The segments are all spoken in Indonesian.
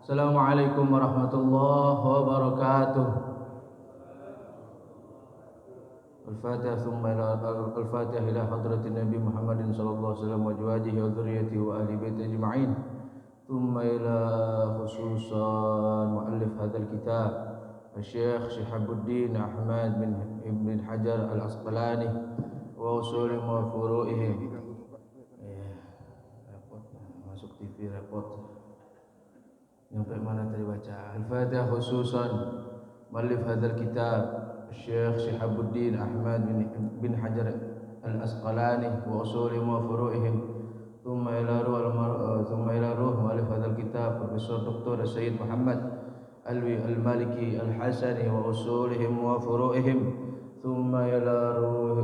Assalamualaikum warahmatullahi wabarakatuh. Al-Fatihah thumma Al-Fatihah ila hadratin Nabi Muhammadin sallallahu alaihi wasallam wa azwajihi wa dhurriyyatihi wa ahli baiti ajma'in. Thumma ila khususan muallif hadzal kitab Syekh Syihabuddin Ahmad bin Ibn Hajar Al-Asqalani wa usulihim wa furu'ihim. Repot masuk TV repot. Sampai mana tadi baca? Al-Fatihah khususan muallif hadzal kitab Syekh Syihabuddin Ahmad bin Hajar Al-Asqalani wa usulihim wa furu'ihim. Thumma ila ruh muallif hadzal kitab Profesor Dr. Sayyid Muhammad Alwi Al-Maliki Al-Hasani wa usulihim wa furu'ihim. Thumma ila ruh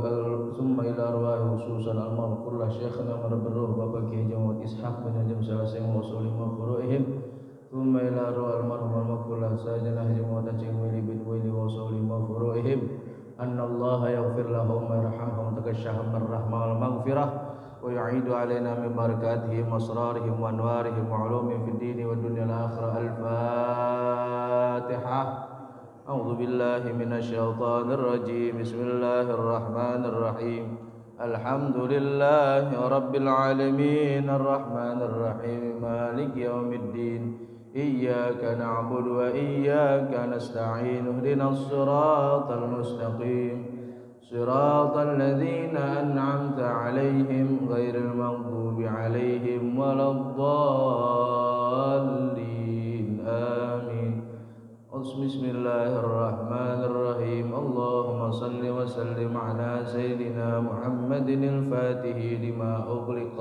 khususan al-marhum Syekhna Marabbir Ruh Bapak Kiai Muhammad Ishaq bin Hajar Salasing wa usulihim wa furu'ihim. ثم إلى روح المرحوم المغفور له سيدنا هجم وتنشئ ويلي بالويل وصولهم وفروعهم أن الله يغفر لهم ويرحمهم وتكشفهم من الرحمة والمغفرة ويعيد علينا من بركاتهم وأسرارهم وأنوارهم وعلومهم في الدين والدنيا الآخرة. الفاتحة. أعوذ بالله من الشيطان الرجيم. بسم الله الرحمن الرحيم. الحمد لله رب العالمين الرحمن الرحيم مالك يوم الدين إياك نعبد وإياك نستعين اهدنا الصراط المستقيم صراط الذين أنعمت عليهم غير المغضوب عليهم ولا الضالين آمين. بسم الله الرحمن الرحيم. اللهم صل وسلم على سيدنا محمد الفاتح لما أغلق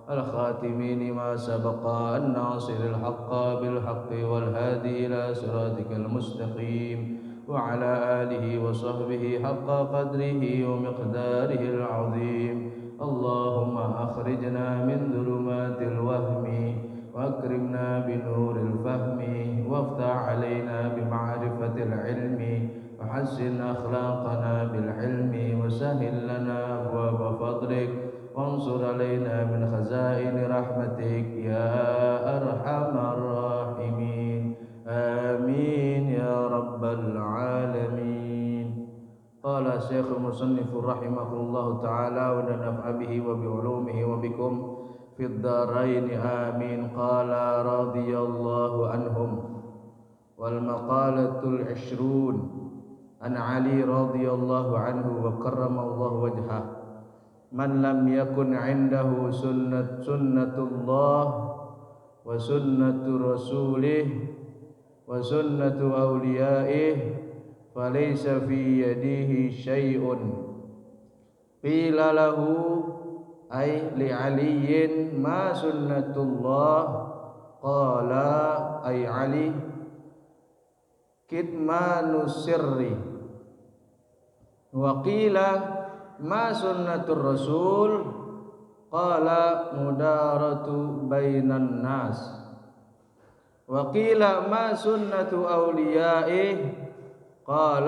الخاتم لما سبق الناصر الحق بالحق والهادي إلى صراطك المستقيم وعلى آله وصحبه حق قدره ومقداره العظيم. اللهم أخرجنا من ظلمات الوهم وأكرمنا بنور الفهم وافتح علينا بمعرفة العلم وحسن أخلاقنا بالحلم وسهل لنا أبواب فضلك وانصر علينا من خزائن رحمتك يا أرحم الراحمين. آمين يا رب العالمين. قال الشيخ المصنف رحمه الله تعالى ونفع به وبعلومه وبكم في الدارين آمين. قال رضي الله عنهم. والمقالة 20 عن علي رضي الله عنه وكرم الله وجهه. من لم يكن عنده سنة الله وسنة رسوله وسنة أوليائه فليس في يده شيء. قيل له أي لعلي ما سنة الله؟ قال أي علي كتمان السر. وقيل ما سنة الرسول؟ قال مدارة بين الناس. وقيل ما سنة أوليائه؟ قال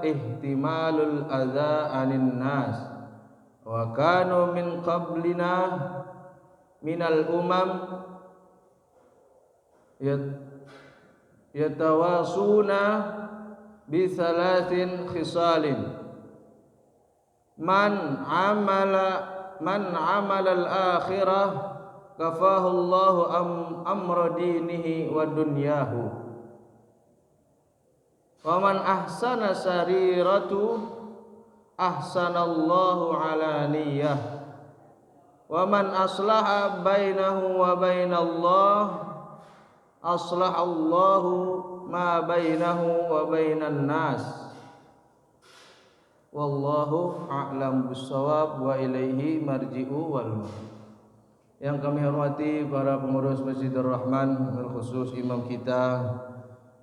احتمال الأذى عن الناس. وكانوا من قبلنا من الأمم يتواصون بثلاث خصال. من عمل الآخرة كفاه الله أمر دينه ودنياه. ومن أحسن سريرته أحسن الله علانية. ومن أصلح بينه وبين الله أصلح الله ما بينه وبين الناس. Wallahu a'lam bissawab wa ilaihi marji'u wal ma'ab. Yang kami hormati para pengurus Masjidur Rahman, khusus imam kita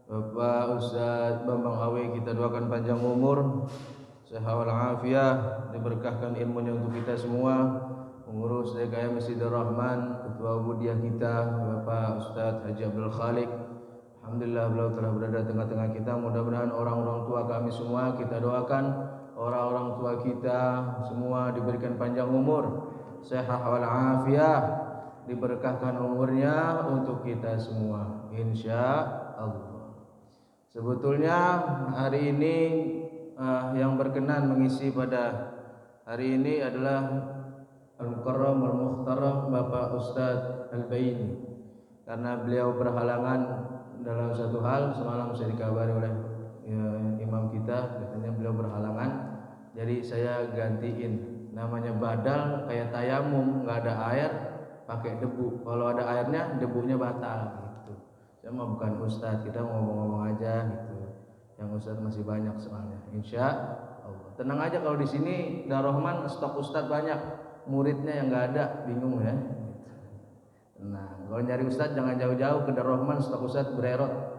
Bapak Ustaz Bambang Awe, kita doakan panjang umur, sehat wal afiah, diberkahkan ilmunya untuk kita semua. Pengurus DKM Masjidur Rahman, ketua Budiah kita Bapak Ustaz Haji Abdul Khalik, alhamdulillah beliau telah berada tengah-tengah kita. Mudah-mudahan orang-orang tua kami semua, kita doakan orang-orang tua kita semua diberikan panjang umur, sehat wal afiah, diberkahkan umurnya untuk kita semua, insya Allah. Sebetulnya hari ini yang berkenan mengisi pada hari ini adalah Al-Mukarram Al-Mukhtaram Bapak Ustadz Al-Baini, karena beliau berhalangan dalam satu hal. Semalam saya dikabari oleh imam kita, katanya beliau berhalangan, jadi saya gantiin. Namanya badal kayak tayamum, nggak ada air pakai debu. Kalau ada airnya debunya batal gitu. Saya mah bukan ustadz, kita ngomong-ngomong aja gitu. Yang ustadz masih banyak soalnya, insya Allah. Tenang aja, kalau di sini Darrohman stok ustadz banyak, muridnya yang nggak ada bingung ya. Nah, kalau nyari ustadz jangan jauh-jauh ke Darrohman, stok ustadz bererot.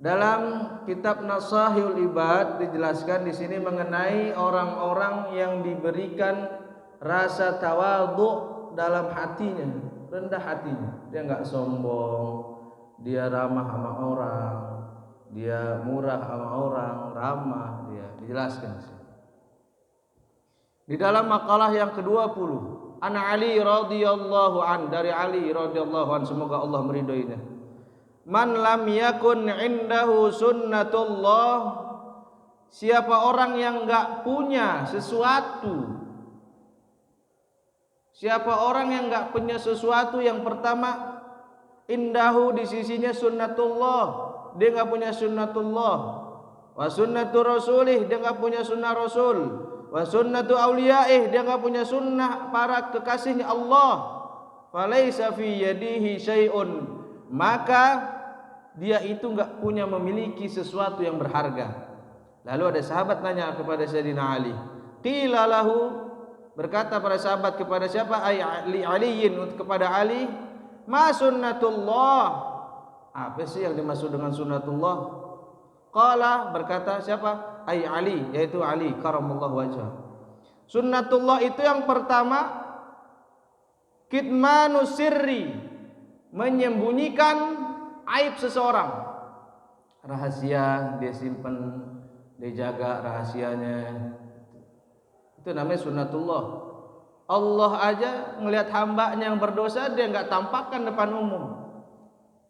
Dalam kitab Nasahul Ibad dijelaskan di sini mengenai orang-orang yang diberikan rasa tawadhu dalam hatinya, rendah hatinya. Dia enggak sombong, dia ramah sama orang, dia murah sama orang, ramah dia. Dijelaskan di sini. Di dalam makalah yang ke-20, An Ali radhiyallahu an, dari Ali radhiyallahu an, semoga Allah meridhoinya. Man lam yakun indahu sunnatullah, siapa orang yang enggak punya sesuatu, siapa orang yang enggak punya sesuatu, yang pertama indahu, di sisinya sunnatullah, dia enggak punya sunnatullah. Wa sunnatu rasulih, dia enggak punya sunnah rasul. Wa sunnatu auliyaih, dia enggak punya sunnah para kekasihnya Allah. Falaisa fi yadihi syai'un, maka dia itu enggak punya memiliki sesuatu yang berharga. Lalu ada sahabat nanya kepada Sayyidina Ali. Qila lahu, berkata para sahabat kepada siapa? Aliyin, kepada Ali. Ma sunnatullah, apa sih yang dimaksud dengan sunnatullah? Qala, berkata siapa? Ali, yaitu Ali karamallahu wajhah. Sunnatullah itu yang pertama kitmanu sirri, menyembunyikan aib seseorang. Rahasia dia simpan, dia jaga rahasianya. Itu namanya sunnatullah. Allah aja ngelihat hambanya yang berdosa, dia enggak tampakkan depan umum.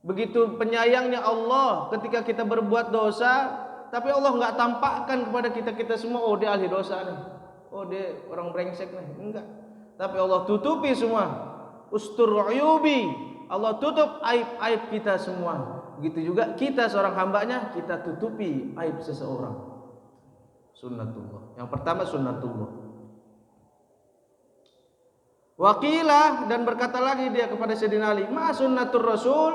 Begitu penyayangnya Allah ketika kita berbuat dosa, tapi Allah enggak tampakkan kepada kita semua, oh dia ahli dosa nih, oh dia orang brengsek nih, enggak. Tapi Allah tutupi semua. Ustur uyubi, Allah tutup aib-aib kita semua. Begitu juga kita seorang hambanya, kita tutupi aib seseorang. Sunnatullah. Yang pertama sunnatullah. Waqilah, dan berkata lagi dia kepada Sayyidina Ali, ma sunnatur rasul,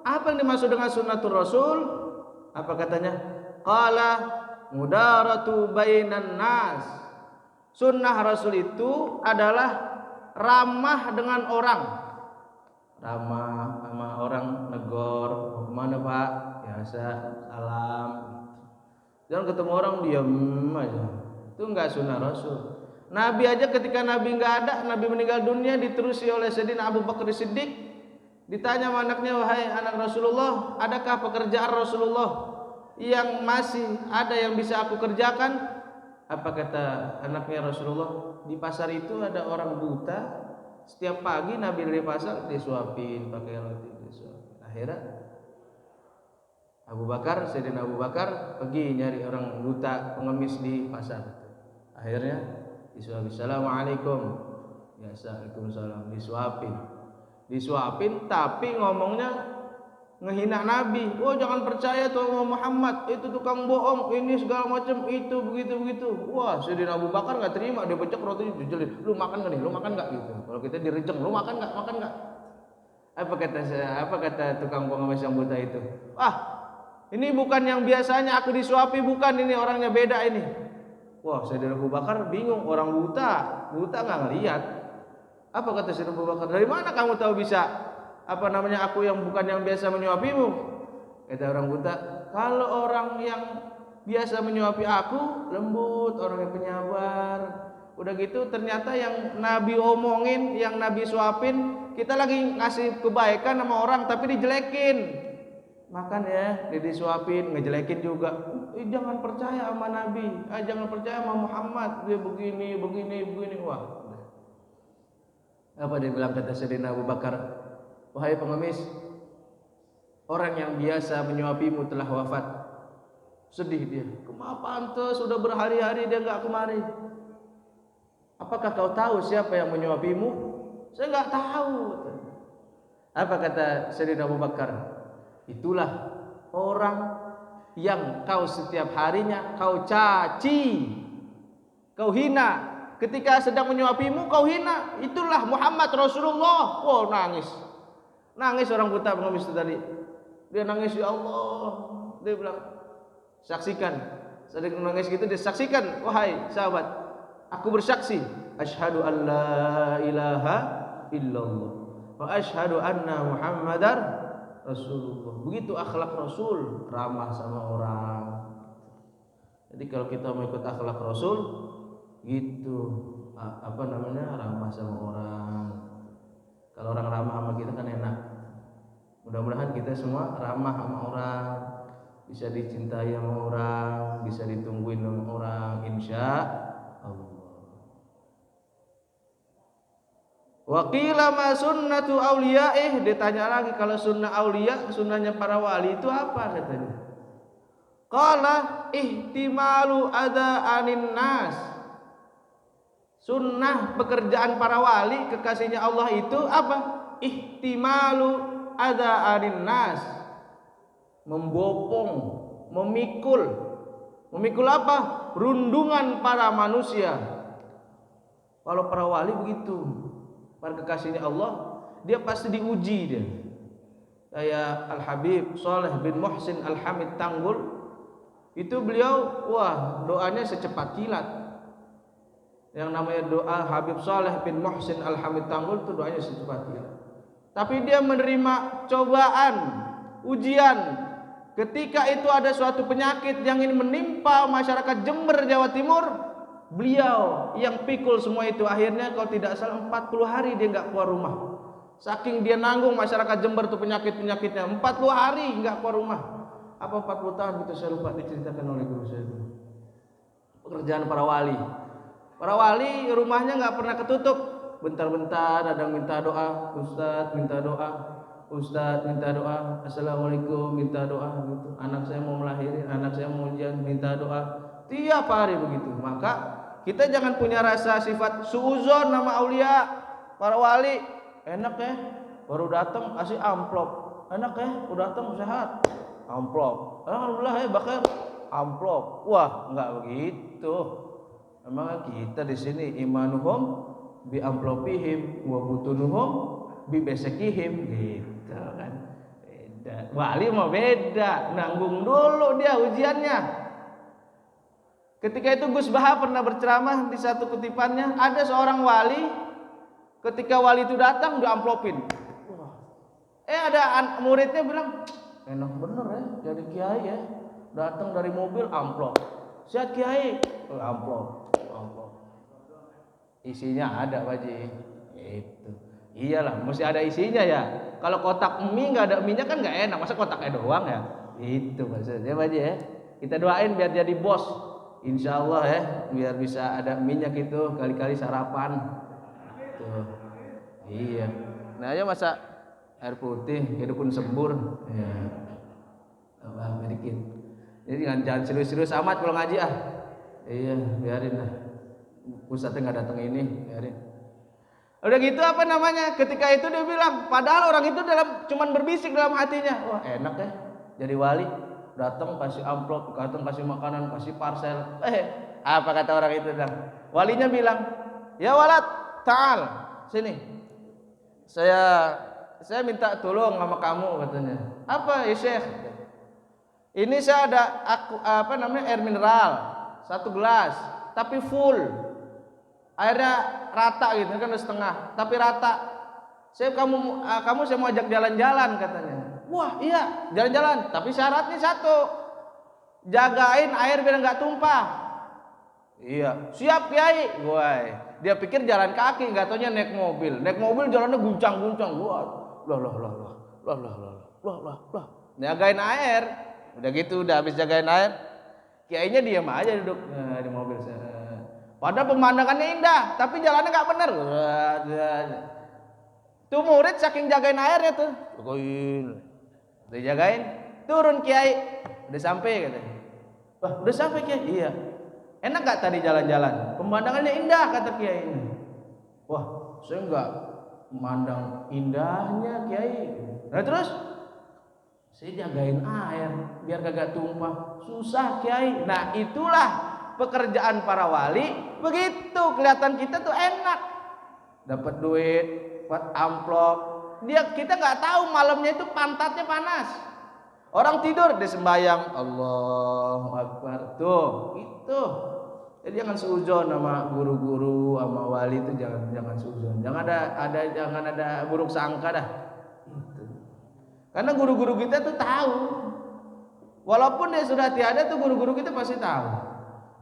apa yang dimaksud dengan sunnatur rasul? Apa katanya? Qala mudaratu bainan nas. Sunnah rasul itu adalah ramah dengan orang. Ramah sama orang, negor, mau kemana pak? Biasa, salam. Jangan ketemu orang diam aja. Itu enggak sunnah rasul. Nabi aja ketika Nabi enggak ada, Nabi meninggal dunia, diterusi oleh Sayyidina Abu Bakar Siddiq. Ditanya sama anaknya, wahai anak Rasulullah, adakah pekerjaan Rasulullah yang masih ada yang bisa aku kerjakan? Apa kata anaknya Rasulullah? Di pasar itu ada orang buta, setiap pagi Nabi dari pasar disuapin pakai roti, disuapin. Akhirnya Abu Bakar, Sayyidina Abu Bakar pergi nyari orang buta pengemis di pasar. Akhirnya disuapin, assalamualaikum, biasa, waalaikumsalam, disuapin, tapi ngomongnya ngehina Nabi. Oh jangan percaya tuh Muhammad, itu tukang bohong, ini segala macam, itu begitu. Wah, Sayyidina Abu Bakar nggak terima, dia becek rotinya dijelin. Lu makan nggak nih? Lu makan nggak gitu? Kalau kita direjeng, lu makan nggak? Makan nggak? Apa kata tukang pengemis yang buta itu? Ah, ini bukan yang biasanya aku disuapi, bukan, ini orangnya beda ini. Wah, Sayyidina Abu Bakar bingung, orang buta nggak ngelihat. Apa kata Sayyidina Abu Bakar? Dari mana kamu tahu bisa aku yang bukan yang biasa menyuapimu? Kata orang buta, kalau orang yang biasa menyuapi aku lembut, orangnya penyabar. Udah gitu ternyata yang Nabi omongin, yang Nabi suapin, kita lagi ngasih kebaikan sama orang tapi dijelekin. Makan ya, dia disuapin, ngejelekin juga. Jangan percaya sama Nabi, jangan percaya sama Muhammad, dia begini. Wah, Apa dia bilang kata Sayyidina Abu Bakar? Wahai pengemis, orang yang biasa menyuapimu telah wafat. Sedih dia. Kenapa antus sudah berhari-hari dia enggak kemari? Apakah kau tahu siapa yang menyuapimu? Saya enggak tahu. Apa kata Sayyidina Abu Bakar? Itulah orang yang kau setiap harinya kau caci, kau hina. Ketika sedang menyuapimu kau hina. Itulah Muhammad Rasulullah. Oh, nangis. Nangis orang buta pengemis itu tadi. Dia nangis, ya Allah. Dia bilang, saksikan. Sedang nangis gitu dia saksikan, wahai sahabat, aku bersaksi, asyhadu an la ilaha illallah wa asyhadu anna Muhammadar Rasulullah. Begitu akhlak Rasul, ramah sama orang. Jadi kalau kita mau ikut akhlak Rasul, gitu, ramah sama orang. Kalau orang ramah sama kita kan enak. Mudah-mudahan kita semua ramah sama orang, bisa dicintai sama orang, bisa ditungguin sama orang, insya Allah. Wa qila ma sunnatu auliyaih, ditanya lagi kalau sunnah aulia, sunnahnya para wali itu apa katanya? Qala ihtimalu ada anin nas. Sunnah pekerjaan para wali kekasihnya Allah itu apa? Ihtimalu ada anin nas. Membopong, memikul. Memikul apa? Rundungan para manusia. Kalau para wali begitu, para kekasihnya Allah, dia pasti diuji dia. Kayak Al-Habib Saleh bin Muhsin Al-Hamid Tanggul, itu beliau, wah, doanya secepat kilat. Yang namanya doa Habib Saleh bin Muhsin Al-Hamid Tanggul itu doanya secepat kilat. Tapi dia menerima cobaan, ujian. Ketika itu ada suatu penyakit yang ingin menimpa masyarakat Jember, Jawa Timur, beliau yang pikul semua itu. Akhirnya kalau tidak salah 40 hari dia enggak keluar rumah. Saking dia nanggung masyarakat Jember itu penyakit-penyakitnya, 40 hari enggak keluar rumah. Apa 40 tahun itu saya lupa diceritakan oleh guru saya itu. Pekerjaan para wali. Para wali rumahnya enggak pernah ketutup. Bentar-bentar ada yang minta doa, Ustaz minta doa. Ustaz minta doa, assalamualaikum minta doa gitu. Anak saya mau melahirkan, anak saya mau ujian minta doa. Tiap hari begitu. Maka kita jangan punya rasa sifat suuzon nama aulia, para wali. Enak ya, baru datang kasih amplop. Enak ya, udah datang sehat, amplop. Alhamdulillah ya bakal amplop. Wah, enggak begitu. Memang kita di sini imanuhum bi amplopihim wa butunuhum bi besekihim gitu. Kan beda. Wali mah beda, nanggung dulu dia ujiannya. Ketika itu Gus Baha pernah berceramah di satu kutipannya, ada seorang wali, ketika wali itu datang diamplopin. Ada muridnya bilang, enak bener ya jadi kiai ya, datang dari mobil amplop. Siap kiai, amplop. Isinya ada Pak Ji. Itu. Iyalah, mesti ada isinya ya. Kalau kotak mie nggak ada mie-nya kan nggak enak. Masa kotaknya doang ya? Itu maksudnya Pak Ji ya. Kita doain biar jadi bos. Insya Allah ya, biar bisa ada minyak itu kali-kali sarapan. Tuh. Iya. Nah aja masa air putih, hidupun sembur. Ya. Tambah dikit. Jadi jangan serius-serius amat kalau ngaji ah. Iya, biarin lah. Ustaznya nggak datang ini, biarin. Udah gitu apa namanya? Ketika itu dia bilang, padahal orang itu cuman berbisik dalam hatinya. Wah enak ya, jadi wali. Datang kasih amplop, datang kasih makanan, kasih parcel. Apa kata orang itu bilang? Walinya bilang, ya walad, ta'al, sini. Saya minta tolong sama kamu katanya. Apa ya Syekh? Ini saya ada air mineral 1 gelas, tapi full. Airnya rata gitu kan setengah, tapi rata. Kamu saya mau ajak jalan-jalan katanya. Wah iya jalan-jalan, tapi syaratnya satu, jagain air biar nggak tumpah. Iya siap kiai. Wah dia pikir jalan kaki, nggak taunya naik mobil jalannya guncang-guncang. Lah. Jagain air, udah gitu udah habis jagain air, kiainya diam aja duduk di mobil saya. Padahal pemandangannya indah, tapi jalannya nggak bener. Tuh murid saking jagain airnya tuh. Dijagain, turun kiai. Udah sampai katanya. Wah, udah sampai kiai? Iya. Enak gak tadi jalan-jalan? Pemandangannya indah kata kiai ini. Wah, saya enggak memandang indahnya kiai. Nah terus saya jagain air biar kagak tumpah. Susah kiai. Nah itulah pekerjaan para wali. Begitu kelihatan kita tuh enak. Dapat duit, dapat amplop. Kita nggak tahu malamnya itu pantatnya panas. Orang tidur dia sembahyang Allahu Akbar. Tuh, itu. Jadi jangan seuzon sama guru-guru, sama wali itu jangan seuzon. Jangan ada buruk sangka dah. Gitu. Karena guru-guru kita tuh tahu. Walaupun dia sudah tiada tuh guru-guru kita pasti tahu.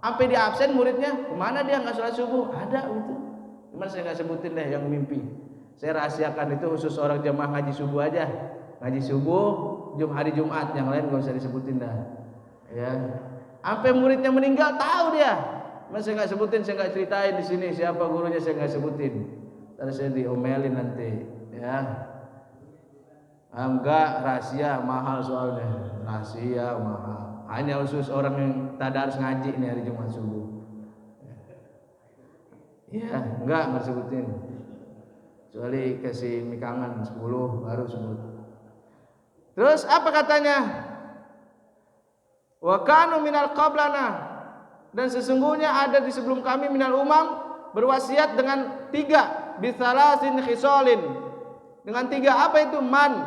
Sampai di absen muridnya, kemana dia nggak sholat subuh? Ada itu. Cuman saya nggak sebutin deh yang mimpi. Saya rahasiakan itu khusus orang jemaah ngaji subuh aja. Ngaji subuh, hari Jumat, yang lain nggak usah disebutin dah. Ya. Sampai muridnya meninggal tahu dia. Mas saya nggak sebutin, saya nggak ceritain di sini siapa gurunya, saya nggak sebutin. Terus saya diomelin nanti, ya. Enggak, rahasia mahal soalnya, rahasia mahal. Hanya khusus orang yang tadarus ngaji nih hari Jumat subuh. Ya, enggak sebutin. Kecuali kasih mikangan 10 baru sebut. Terus apa katanya? Wa kanu minal qablana. Dan sesungguhnya ada di sebelum kami minal umam berwasiat dengan 3 bisalasin khisalin. Dengan 3 apa itu? Man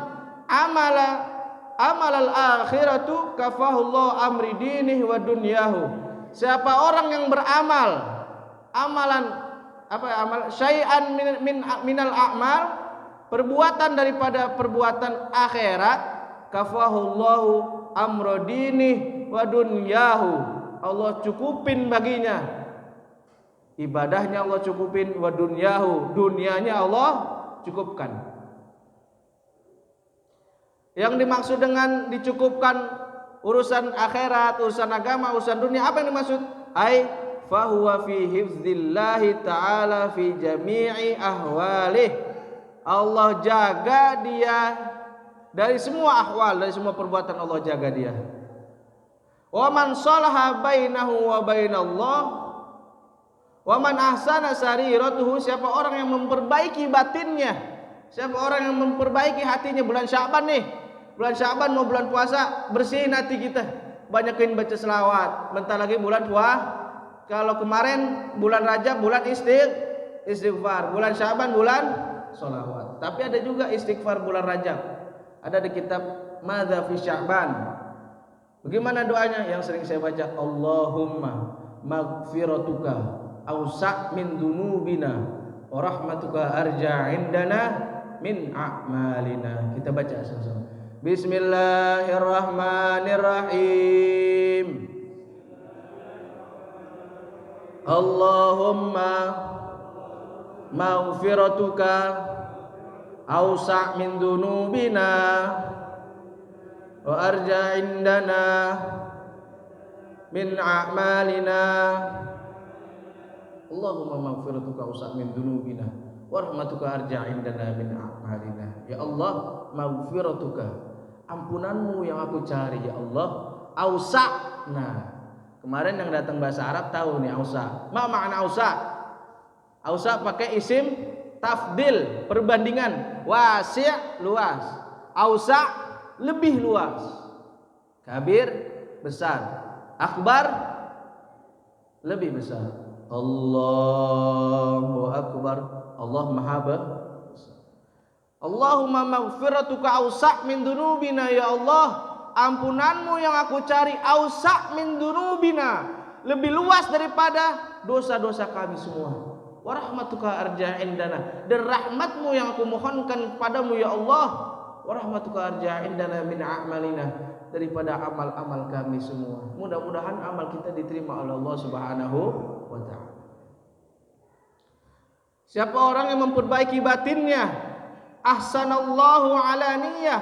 amalal akhiratu kafahullah amri dinih wa dunyahu. Siapa orang yang beramal amalan syai'an minal a'mal, perbuatan daripada perbuatan akhirat, kafahullahu amra dinih wa dunyahu. Allah cukupin baginya ibadahnya, Allah cukupin wa dunyahu, dunianya Allah cukupkan. Yang dimaksud dengan dicukupkan urusan akhirat, urusan agama, urusan dunia, apa yang dimaksud? Ai fahuwa fi hifdzillahi ta'ala fi jami'i ahwalih. Allah jaga dia dari semua ahwal, dari semua perbuatan Allah jaga dia. Wa man salaha bainahu wa bainallah wa man ahsana sariratuhu. Siapa orang yang memperbaiki batinnya, siapa orang yang memperbaiki hatinya. Bulan Sya'ban nih, bulan Sya'ban mau bulan puasa, bersihin hati kita, banyakin baca selawat. Bentar lagi bulan puasa. Kalau kemarin bulan Rajab bulan istighfar, bulan Sya'ban bulan sholawat. Tapi ada juga istighfar bulan Rajab, ada di kitab Madza fi Sya'ban. Bagaimana doanya yang sering saya baca? Allahumma maghfiratuka awsa' min dunubina wa rahmatuka arja' indana min a'malina. Kita baca sama-sama. Bismillahirrahmanirrahim. Allahumma maghfiratuka awsa' min dunubina wa arja indana min a'malina. Allahumma maghfiratuka awsa' min dunubina wa rahmatuka arja indana min a'malina. Ya Allah, maghfiratuka, ampunanmu yang aku cari ya Allah. Awsa'. Nah, kemarin yang datang bahasa Arab tahu nih awsa'. Ma makna awsa'? Awsa' pakai isim tafdil, perbandingan. Wasi' luas, awsa' lebih luas. Kabir besar, akbar lebih besar. Allahu akbar, Allah maha besar. Allahumma maghfiratuka awsa' min dunubina. Ya Allah, ampunanmu yang aku cari awsa' min dunubina, lebih luas daripada dosa-dosa kami semua. Wa rahmatuka arja indana, dan rahmatmu yang aku mohonkan kepadamu ya Allah. Wa rahmatuka arja indana min a'malina, daripada amal-amal kami semua. Mudah-mudahan amal kita diterima oleh Allah Subhanahu wa taala. Siapa orang yang memperbaiki batinnya, ahsanallahu alaniyah,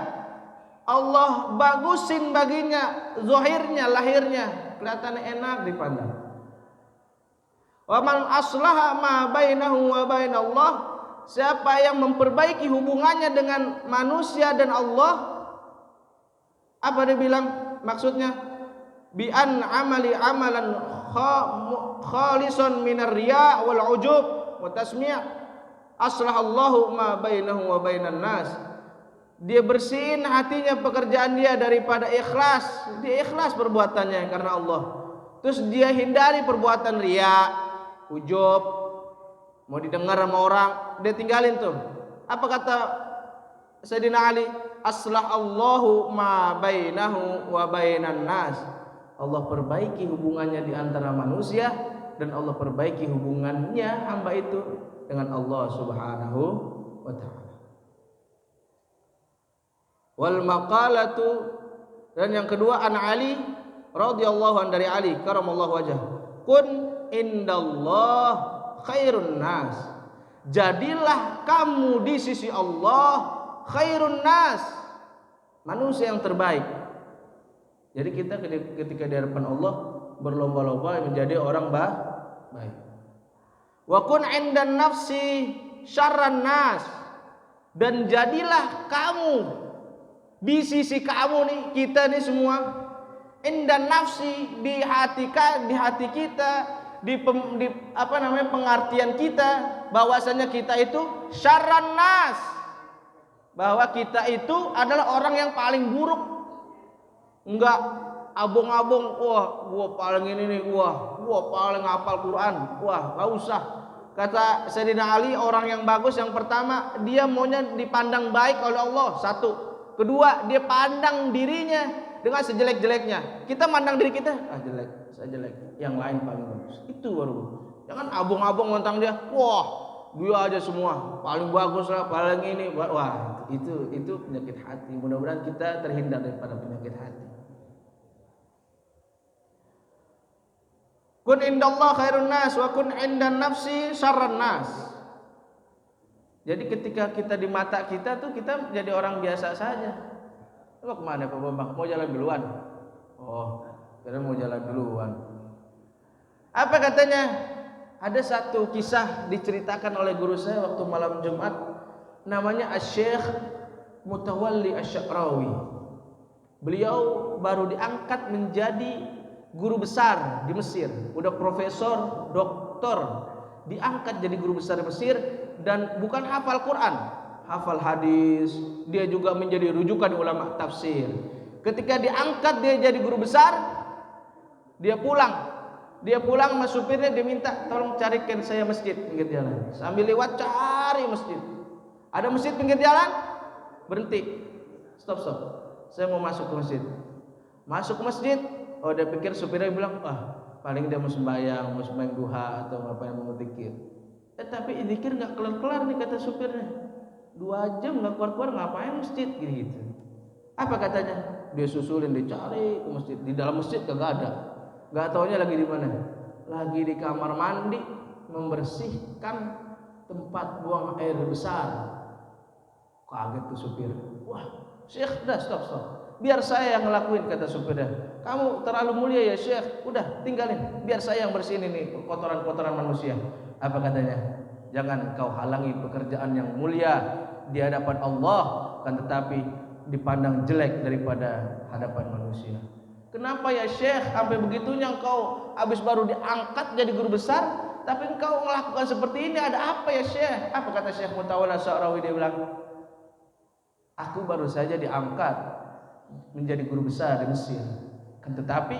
Allah bagusin baginya zahirnya, lahirnya, kelihatan enak dipandang. Wa man aslaha ma bainahu wa bainallah, siapa yang memperbaiki hubungannya dengan manusia dan Allah, apa dia bilang maksudnya? Bi an amali amalan khalisan minar riya wal ujub wa tasmi' aslahallahu ma bainahu wa bainan nas. Dia bersihin hatinya pekerjaan dia daripada ikhlas. Dia ikhlas perbuatannya karena Allah. Terus dia hindari perbuatan riya, ujub, mau didengar sama orang, dia tinggalin tuh. Apa kata Sayyidina Ali? Aslahallahu ma bainahu wa bainan nas. Allah perbaiki hubungannya di antara manusia dan Allah perbaiki hubungannya hamba itu dengan Allah Subhanahu wa taala. Wal maqalatu, dan yang kedua an Ali radhiyallahu an, dari Ali karamallahu wajah, kun indallah khairun nas. Jadilah kamu di sisi Allah khairun nas, manusia yang terbaik. Jadi kita ketika di hadapan Allah berlomba-lomba menjadi orang baik. Wa kun 'indan nafsi syarran nas, dan jadilah kamu di sisi kamu nih, kita nih semua, indan nafsi, di hati kita, di pengertian kita bahwasanya kita itu syarran nas, bahwa kita itu adalah orang yang paling buruk. Enggak abong-abong, wah gua paling ini nih, gua paling hafal Quran, wah enggak usah. Kata Sayyidina Ali, orang yang bagus yang pertama dia maunya dipandang baik oleh Allah, satu. Kedua, dia pandang dirinya dengan sejelek-jeleknya. Kita mandang diri kita, jelek, saya jelek, yang lain paling bagus. Itu baru. Jangan abong-abong mentang dia, wah dia aja semua paling bagus lah, paling ini, wah itu penyakit hati. Mudah-mudahan kita terhindar daripada penyakit hati. Kun indallah khairun nas wa kun indan nafsi syarran nas. Jadi ketika kita di mata kita tuh kita jadi orang biasa saja. Mau kemana Pak Bambang? Mau jalan duluan? Oh, kira mau jalan duluan. Apa katanya? Ada satu kisah diceritakan oleh guru saya waktu malam Jumat, namanya Asy-Syaikh Mutawalli Asy-Sya'rawi. Beliau baru diangkat menjadi guru besar di Mesir, udah profesor, doktor, diangkat jadi guru besar di Mesir, dan bukan hafal Quran, hafal hadis, dia juga menjadi rujukan ulama tafsir. Ketika diangkat dia jadi guru besar, dia pulang sama supirnya, dia minta tolong carikan saya masjid pinggir jalan. Sambil lewat cari masjid, ada masjid pinggir jalan, berhenti, stop, saya mau masuk ke masjid. Masuk ke masjid, oh dia pikir supirnya bilang, paling dia mau sembahyang duha atau apa yang mau zikir. Tapi zikir nggak kelar nih kata supirnya. 2 jam nggak keluar ngapain masjid gitu. Apa katanya? Dia susulin, dicari ke masjid. Di dalam masjid kagak ada. Nggak taunya lagi di mana? Lagi di kamar mandi membersihkan tempat buang air besar. Kaget tuh supir. Wah, Syekh, dah stop. Biar saya yang ngelakuin kata supirnya. Kamu terlalu mulia ya Syekh. Udah tinggalin. Biar saya yang bersihin ini kotoran-kotoran manusia. Apa katanya? Jangan kau halangi pekerjaan yang mulia di hadapan Allah, kan tetapi dipandang jelek daripada hadapan manusia. Kenapa ya Syekh sampai begitunya engkau habis baru diangkat jadi guru besar, tapi engkau melakukan seperti ini? Ada apa ya Syekh? Apa kata Syekh Mutawalli Asy-Sya'rawi? Dia bilang, aku baru saja diangkat menjadi guru besar di Mesir, kan tetapi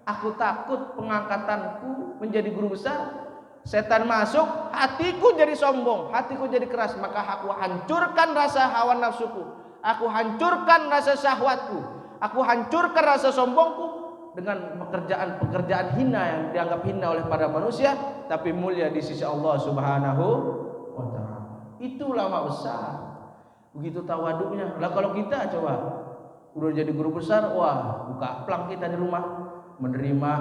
aku takut pengangkatanku menjadi guru besar, setan masuk, hatiku jadi sombong, hatiku jadi keras, maka aku hancurkan rasa hawa nafsuku, aku hancurkan rasa syahwatku, aku hancurkan rasa sombongku dengan pekerjaan hina yang dianggap hina oleh para manusia, tapi mulia di sisi Allah Subhanahu wa ta'ala. Itu ulama besar, begitu tawaduknya. Lah kalau kita coba udah jadi guru besar, wah buka plang kita di rumah, menerima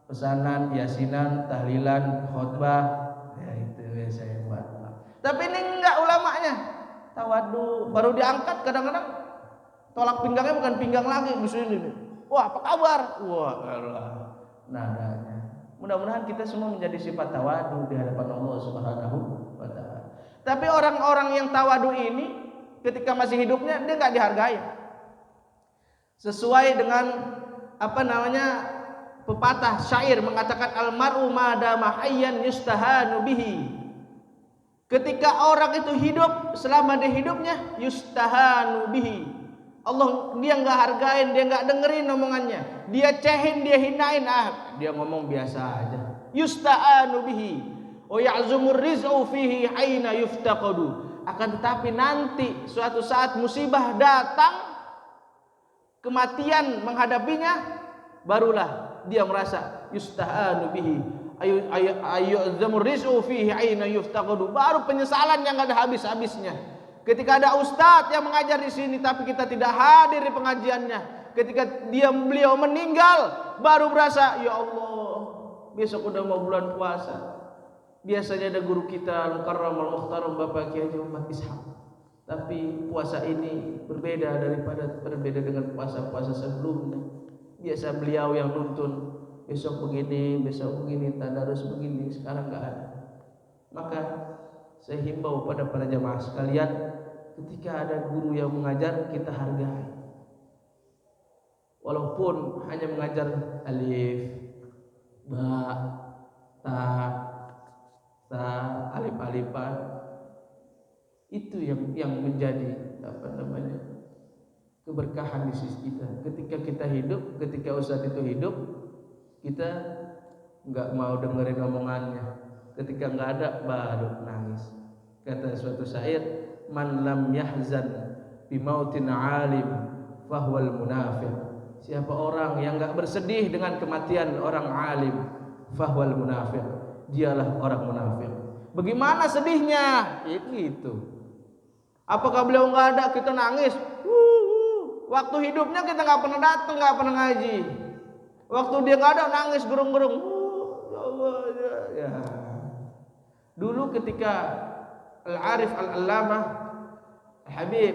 pesanan, yasinan, tahlilan, khutbah, ya itu saya buat. Tapi ini enggak ulamanya, tawadu, baru diangkat kadang-kadang tolak pinggangnya bukan pinggang lagi, misalnya, wah apa kabar, wah Allah, nadanya. Mudah-mudahan kita semua menjadi sifat tawadu di hadapan Allah Subhanahu wa ta'ala. Tapi orang-orang yang tawadu ini ketika masih hidupnya dia nggak dihargai. Sesuai dengan pepatah syair mengatakan almaru madama hayyan yustahanu bihi. Ketika orang itu hidup, selama dia hidupnya yustahanu bihi. Allah dia nggak hargain, dia nggak dengerin omongannya, dia cehin, dia hinain, dia ngomong biasa aja. Yustahanu bihi. Wa ya'zumur rizqu fihi aina yuftaqadu. Akan tetapi nanti suatu saat musibah datang, kematian menghadapinya, barulah dia merasa yustahanu bihi. Ayyuzamur rizqu fihi aina yuftaqadu. Baru penyesalan yang enggak ada habis-habisnya. Ketika ada ustadz yang mengajar di sini tapi kita tidak hadir di pengajiannya, ketika beliau meninggal, baru berasa ya Allah, besok udah mau bulan puasa. Biasanya ada guru kita Al-Mukarram Al-Mukhtaram Bapak Kiai Haji Muhammad Ishaq. Tapi puasa ini berbeda dengan puasa-puasa sebelumnya. Biasa beliau yang nuntun, besok begini, tadarus begini, sekarang enggak ada. Maka saya himbau pada para jamaah sekalian, ketika ada guru yang mengajar, kita hargai. Walaupun hanya mengajar alif, ba, ta, alif-alifan, itu yang menjadi keberkahan di sisi kita. Ketika kita hidup, ketika ustadz itu hidup, kita nggak mau dengerin omongannya. Ketika nggak ada, baru nangis. Kata suatu syair, man lam yahzan bimautin alim fahuwal munafiq. Siapa orang yang nggak bersedih dengan kematian orang alim, fahuwal munafiq, dialah orang munafik. Bagaimana sedihnya? Itu. Apakah beliau nggak ada kita nangis? Waktu hidupnya kita nggak pernah datang, nggak pernah ngaji. Waktu dia nggak ada nangis gerung-gerung. Ya. Dulu ketika Al-Arif Al-Allamah Habib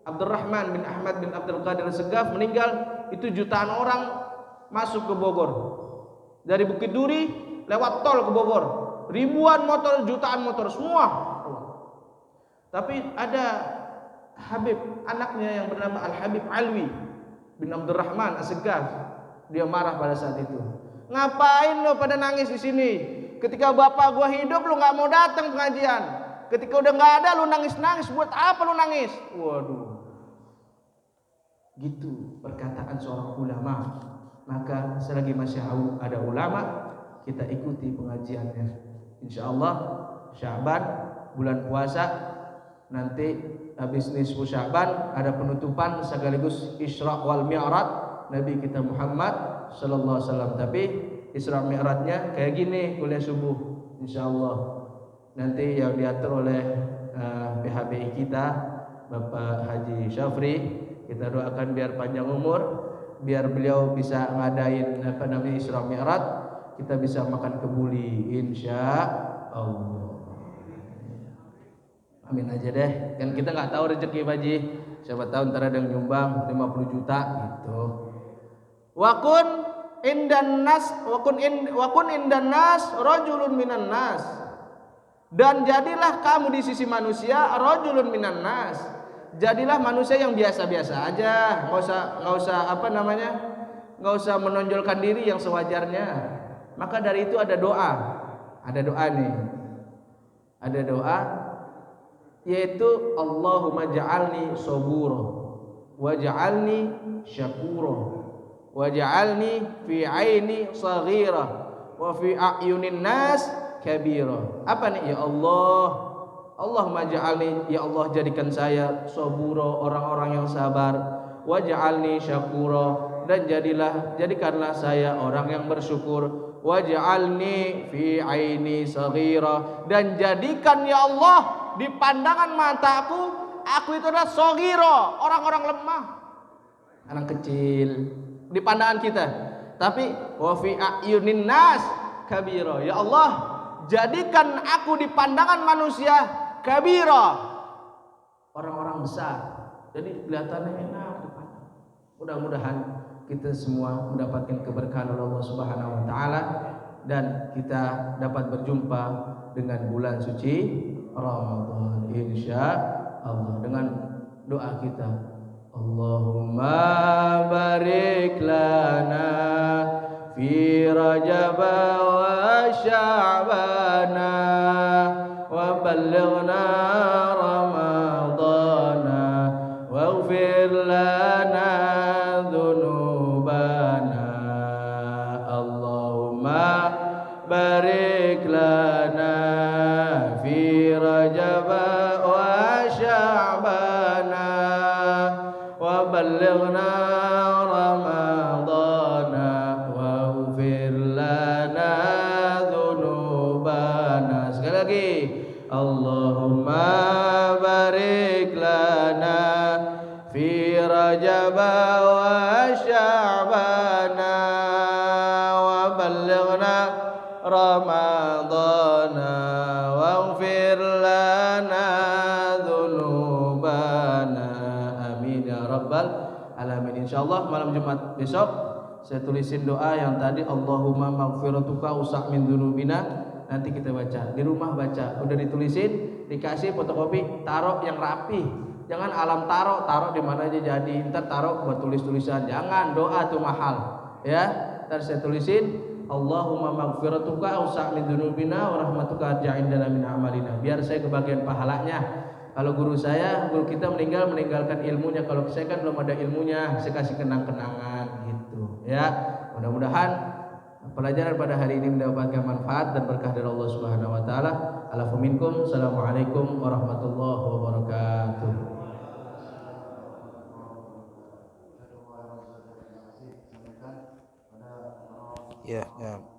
Abdurrahman bin Ahmad bin Abdul Qadir Segaf meninggal, itu jutaan orang masuk ke Bogor. Dari Bukit Duri lewat tol ke Bogor. Ribuan motor, jutaan motor semua. Tapi ada Habib, anaknya yang bernama Al-Habib Alwi bin Abdurrahman As-Segaf. Dia marah pada saat itu. Ngapain lo pada nangis di sini? Ketika bapak gua hidup lu nggak mau datang pengajian. Ketika udah nggak ada lu nangis-nangis. Buat apa lu nangis? Waduh. Gitu perkataan seorang ulama. Maka selagi masih ada ulama, kita ikuti pengajiannya. Insya Allah Sya'ban, bulan puasa, nanti habis nisfu Sya'ban ada penutupan sekaligus Isra wal Mi'raj Nabi kita Muhammad sallallahu alaihi wasallam. Tapi Isra Mi'rajnya kayak gini, kuliah subuh insyaallah. Nanti yang diatur oleh PHBI kita Bapak Haji Syafri, kita doakan biar panjang umur, biar beliau bisa ngadain Isra Mi'raj, kita bisa makan kebuli insyaallah. Amin aja deh. Kan kita nggak tahu rezeki Pak Haji. Siapa tahu ntar ada yang nyumbang 50 juta gitu. Wakun indan nas rajulun minan nas. Dan jadilah kamu di sisi manusia rajulun minan nas. Jadilah manusia yang biasa-biasa aja, nggak usah menonjolkan diri yang sewajarnya. Maka dari itu ada doa nih. Ada doa yaitu Allahumma ja'alni sabura waj'alni syakura waj'alni fi aini saghira wa fi a'yunin nas kabira. Apa nih? Ya Allah, Allahumma ja'alni, ya Allah jadikan saya sabura, orang-orang yang sabar, waj'alni syakura, dan jadikanlah saya orang yang bersyukur, waj'alni fi aini saghira, dan jadikan ya Allah di pandangan mataku, aku itu adalah saghira, orang-orang lemah, anak kecil di pandangan kita. Tapi wa fi a'yunin nas kabira, ya Allah jadikan aku di pandangan manusia kabira, orang-orang besar. Jadi kelihatannya enak depan. Mudah-mudahan kita semua mendapatkan keberkahan Allah Subhanahu wa taala dan kita dapat berjumpa dengan bulan suci Ramadan insya Allah dengan doa kita Allahumma barik lana fi Rajab wa Sya'bana wa ballighna Ramadana waghfir lana dhunubana Allahumma barik lana fi Rajab wa Sya'bana wa ballighna Ramadana waghfir lana dhunubana sekali lagi Allahumma barik lana fi Rajab wa Sya'bana wa ballighna Ramadana waghfir lana dhunubana amin ya rabbal alamin. Insyaallah malam Jumat besok saya tulisin doa yang tadi Allahumma maghfiratuka usak min dzunubina. Nanti kita baca di rumah, baca udah ditulisin, dikasih fotokopi, taruh yang rapi, jangan alam taruh di mana aja jadi, ntar taruh buat tulis-tulisan, jangan, doa tuh mahal ya. Ntar saya tulisin Allahumma maghfiratuka awsa' min dzunubina wa rahmatuka arja'indana min amalina, biar saya kebagian pahalanya. Kalau guru kita meninggalkan ilmunya, kalau saya kan belum ada ilmunya, saya kasih kenang-kenangan gitu ya. Mudah-mudahan pelajaran pada hari ini mendapatkan manfaat dan berkah dari Allah Subhanahu wa taala. Alafu minkum. Assalamualaikum warahmatullahi wabarakatuh. Ya, ya.